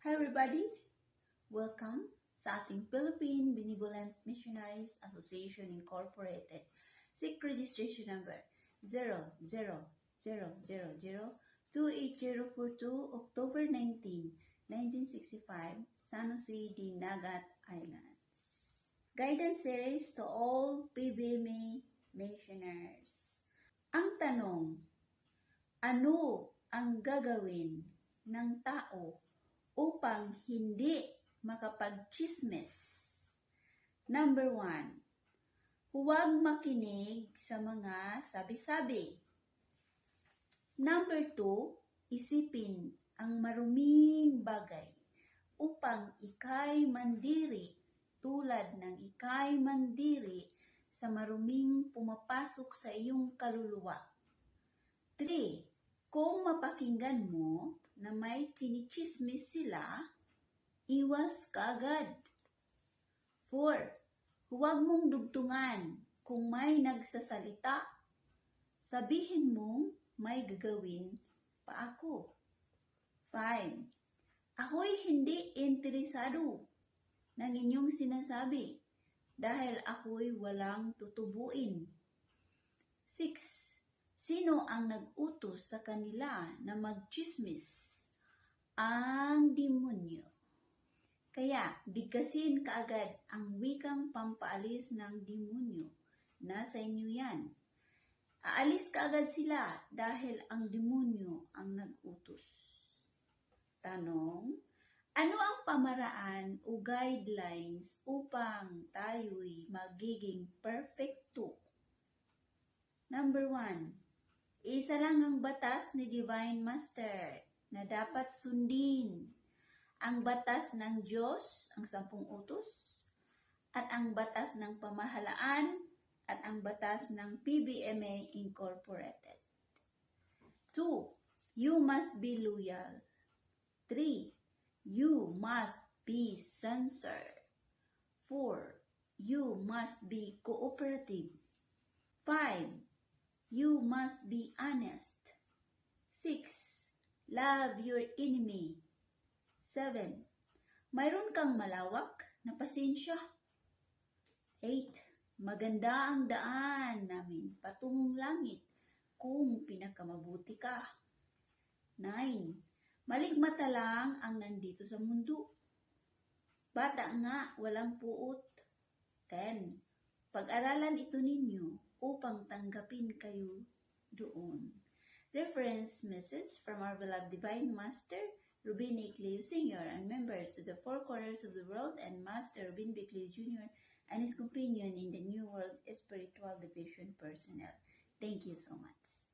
Hi everybody! Welcome sa ating Philippine Benevolent Missionaries Association Incorporated SIC registration number 00000284042 October 19, 1965, San Jose de Nagat Islands. Guidance series to all PBMA missioners. Ang tanong, ano ang gagawin ng tao upang hindi makapagchismis? Number 1, huwag makinig sa mga sabi-sabi. Number 2, isipin ang maruming bagay upang ika'y mandiri tulad ng ika'y mandiri sa maruming pumapasok sa iyong kaluluwa. 3, kung mapakinggan mo na may chinichismis sila, iwas ka agad. 4, huwag mong dugtungan kung may nagsasalita. Sabihin mong may gagawin pa ako. 5, ako'y hindi interesado ng inyong sinasabi dahil ako'y walang tutubuin. 6, sino ang nag-utos sa kanila na magchismis? Ang demonyo. Kaya, bigkasin kaagad ang wikang pampaalis ng demonyo. Nasa inyo yan. Aalis kaagad sila dahil ang demonyo ang nag-utos. Tanong, ano ang pamaraan o guidelines upang tayo'y magiging perfecto? Number 1, isa lang ang batas ni Divine Master na dapat sundin. Ang batas ng Diyos, ang 10 utos, at ang batas ng pamahalaan, at ang batas ng PBMA Incorporated. 2, you must be loyal. 3, you must be sincere. 4, you must be cooperative. 5, you must be honest. 6, love your enemy. 7, mayroon kang malawak na pasensya. 8, maganda ang daan namin patungong langit kung pinakamabuti ka. 9, maligmata lang ang nandito sa mundo. Bata nga, walang puot. 10, pag-aralan ito ninyo upang tanggapin kayo doon. Reference message from our beloved Divine Master, Rubin A. Cleo Sr. and members of the Four Corners of the World, and Master Rubin B. Cleo Jr. and his companion in the New World Spiritual Division personnel. Thank you so much.